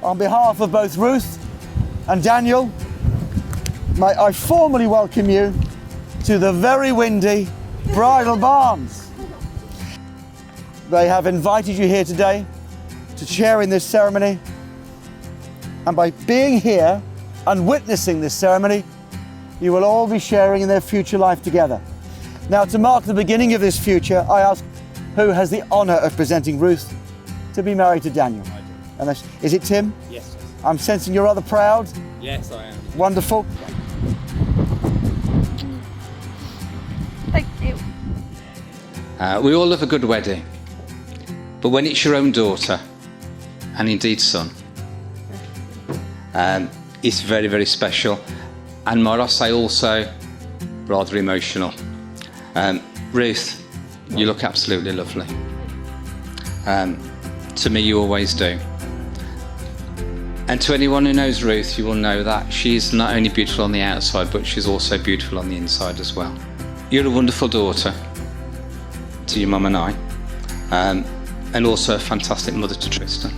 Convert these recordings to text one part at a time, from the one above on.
On behalf of both Ruth and Daniel, may I formally welcome you to the very windy Bridal Barns. They have invited you here today to share in this ceremony, and by being here and witnessing this ceremony, you will all be sharing in their future life together. Now, to mark the beginning of this future, I ask who has the honour of presenting Ruth to be married to Daniel? I do. And is it Tim? Yes. I'm sensing you're rather proud. Yes, I am. Wonderful. Thank you. We all love a good wedding, but when it's your own daughter, and indeed son, it's very, very special, and might I say also rather emotional. Ruth, you look absolutely lovely. To me, you always do. And to anyone who knows Ruth, you will know that she's not only beautiful on the outside, but she's also beautiful on the inside as well. You're a wonderful daughter to your mum and I, and also a fantastic mother to Tristan.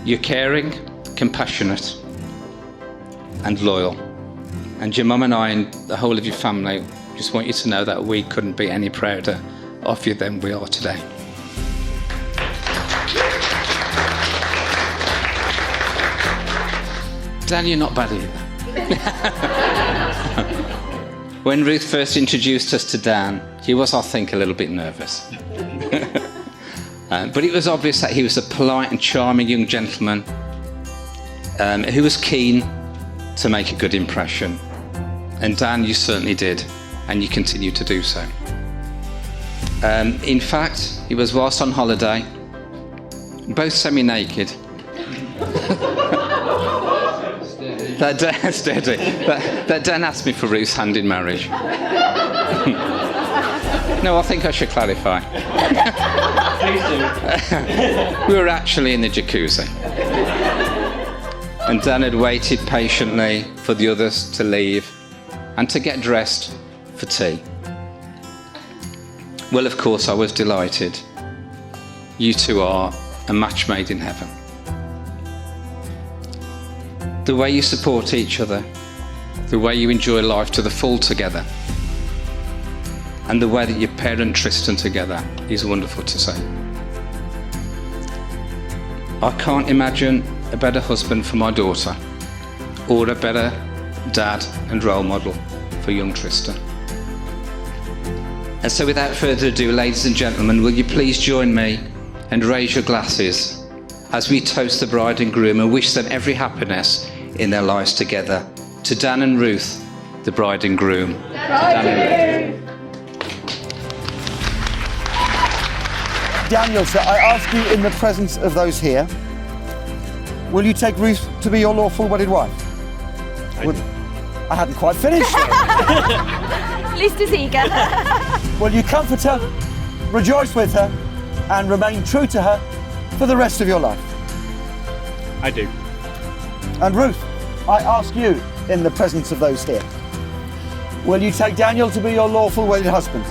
You're caring, compassionate, and loyal. And your mum and I and the whole of your family just want you to know that we couldn't be any prouder of you than we are today. Dan, you're not bad either. When Ruth first introduced us to Dan, he was, I think, a little bit nervous. But it was obvious that he was a polite and charming young gentleman who was keen to make a good impression. And Dan, you certainly did, and you continue to do so. In fact, he was whilst on holiday, both semi-naked. that Dan asked me for Ruth's hand in marriage. No, I think I should clarify. We were actually in the jacuzzi. And Dan had waited patiently for the others to leave and to get dressed for tea. Well, of course, I was delighted. You two are a match made in heaven. The way you support each other, the way you enjoy life to the full together, and the way that you parent Tristan together is wonderful to see. I can't imagine a better husband for my daughter, or a better dad and role model for young Tristan. And so without further ado, ladies and gentlemen, will you please join me and raise your glasses as we toast the bride and groom and wish them every happiness in their lives together. To Dan and Ruth, the bride and groom. To Dan and Ruth. Daniel, sir, I ask you in the presence of those here, will you take Ruth to be your lawful wedded wife? I hadn't quite finished. At least he's eager. Will you comfort her, rejoice with her, and remain true to her for the rest of your life? I do. And Ruth, I ask you in the presence of those here, will you take Daniel to be your lawful wedded husband?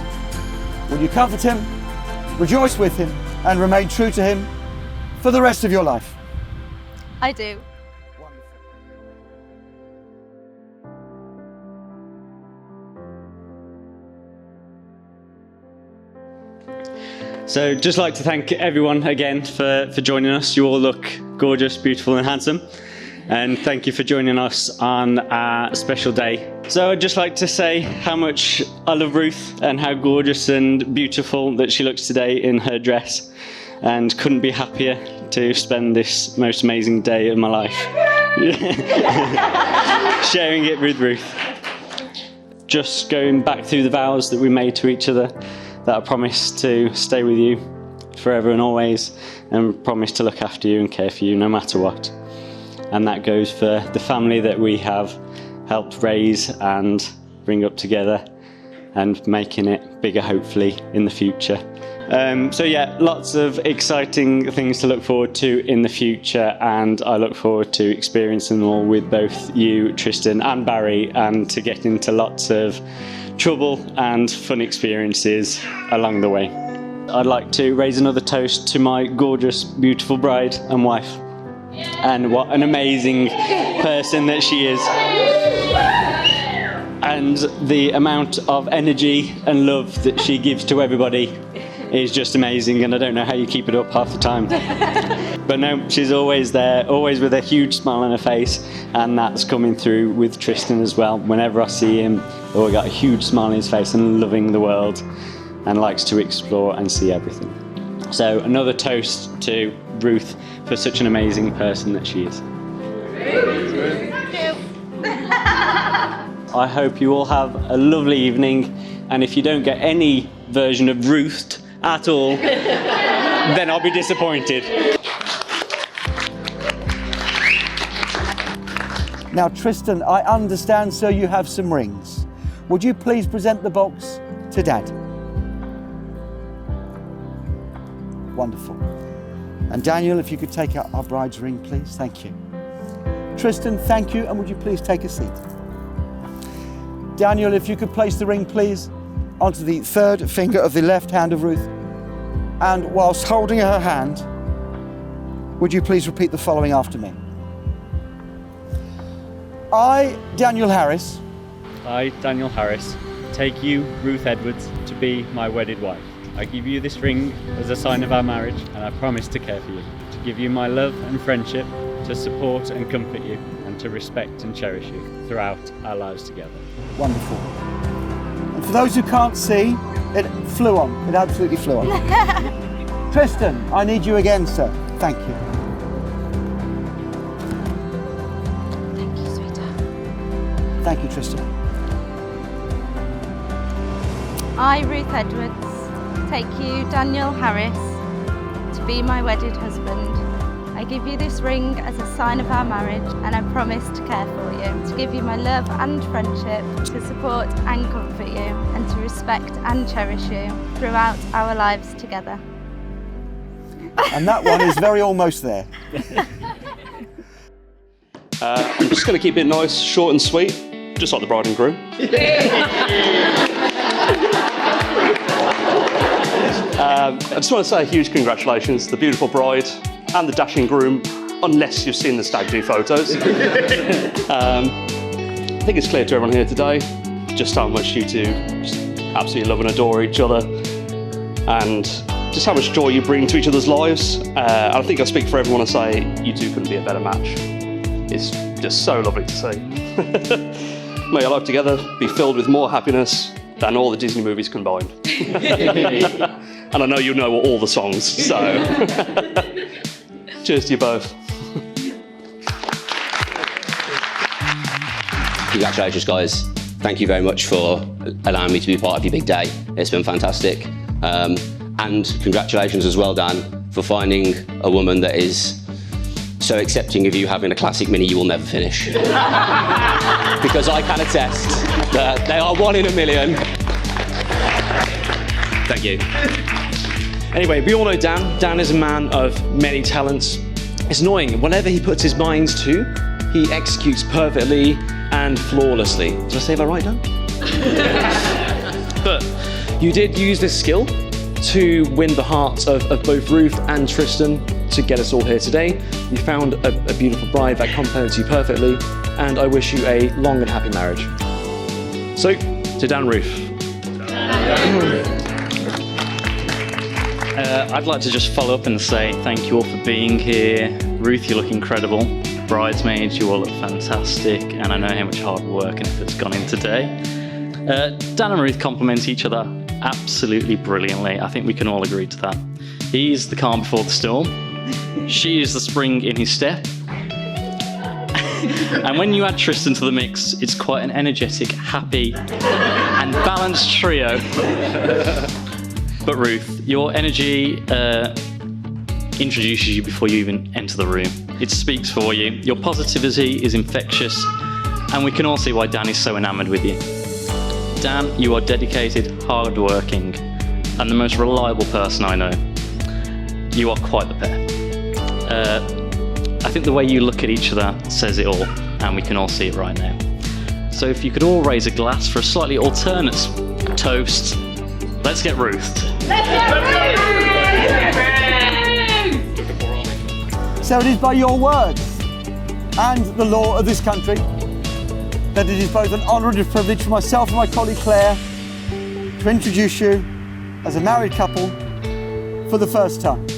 Will you comfort him, rejoice with him, and remain true to him for the rest of your life? I do. So just like to thank everyone again for joining us. You all look gorgeous, beautiful and handsome. And thank you for joining us on our special day. So I'd just like to say how much I love Ruth and how gorgeous and beautiful that she looks today in her dress. And couldn't be happier to spend this most amazing day of my life sharing it with Ruth. Just going back through the vows that we made to each other, that I promise to stay with you forever and always, and promise to look after you and care for you no matter what. And that goes for the family that we have helped raise and bring up together, and making it bigger hopefully in the future. So yeah, lots of exciting things to look forward to in the future, and I look forward to experiencing them all with both you, Tristan and Barry, and to get into lots of trouble and fun experiences along the way. I'd like to raise another toast to my gorgeous, beautiful bride and wife. And what an amazing person that she is. And the amount of energy and love that she gives to everybody is just amazing, and I don't know how you keep it up half the time. But no, she's always there, always with a huge smile on her face, and that's coming through with Tristan as well. Whenever I see him, always got a huge smile on his face and loving the world, and likes to explore and see everything. So another toast to Ruth for such an amazing person that she is. I hope you all have a lovely evening, and if you don't get any version of Ruth at all, then I'll be disappointed. Now, Tristan, I understand, sir, you have some rings. Would you please present the box to Dad? Wonderful. And Daniel, if you could take out our bride's ring, please. Thank you. Tristan, thank you, and would you please take a seat? Daniel, if you could place the ring, please, onto the third finger of the left hand of Ruth. And whilst holding her hand, would you please repeat the following after me? I, Daniel Harris. I, Daniel Harris, take you, Ruth Edwards, to be my wedded wife. I give you this ring as a sign of our marriage, and I promise to care for you, to give you my love and friendship, to support and comfort you, and to respect and cherish you throughout our lives together. Wonderful. And for those who can't see, it flew on. It absolutely flew on. Tristan, I need you again, sir. Thank you. Thank you, sweetheart. Thank you, Tristan. I, Ruth Edwards, take you, Daniel Harris, to be my wedded husband. I give you this ring as a sign of our marriage, and I promise to care for you, to give you my love and friendship, to support and comfort you, and to respect and cherish you throughout our lives together. And that one is very almost there. I'm just going to keep it nice, short and sweet, just like the bride and groom. I just want to say a huge congratulations to the beautiful bride and the dashing groom, unless you've seen the stag do photos. I think it's clear to everyone here today just how much you two just absolutely love and adore each other, and just how much joy you bring to each other's lives. And I think I speak for everyone and say you two couldn't be a better match. It's just so lovely to see. May your life together be filled with more happiness than all the Disney movies combined. And I know you know all the songs, so cheers to you both. Congratulations, guys. Thank you very much for allowing me to be part of your big day. It's been fantastic. And congratulations as well, Dan, for finding a woman that is so accepting of you having a classic Mini you will never finish. Because I can attest that they are 1 in a million. Thank you. Anyway, we all know Dan. Dan is a man of many talents. It's annoying. Whatever he puts his mind to, he executes perfectly and flawlessly. Did I say that right, Dan? But you did use this skill to win the hearts of both Ruth and Tristan to get us all here today. You found a beautiful bride that complements you perfectly, and I wish you a long and happy marriage. So, to Dan and Ruth. I'd like to just follow up and say thank you all for being here. Ruth, you look incredible. Bridesmaids, you all look fantastic, and I know how much hard work and effort's gone in today. Dan and Ruth complement each other absolutely brilliantly. I think we can all agree to that. He's the calm before the storm. She is the spring in his step. And when you add Tristan to the mix, it's quite an energetic, happy, and balanced trio. But Ruth, your energy introduces you before you even enter the room. It speaks for you. Your positivity is infectious, and we can all see why Dan is so enamoured with you. Dan, you are dedicated, hard-working, and the most reliable person I know. You are quite the pair. I think the way you look at each other says it all, and we can all see it right now. So if you could all raise a glass for a slightly alternate toast, let's get Ruth. Let's get Ruth! So it is by your words and the law of this country that it is both an honour and a privilege for myself and my colleague Claire to introduce you as a married couple for the first time.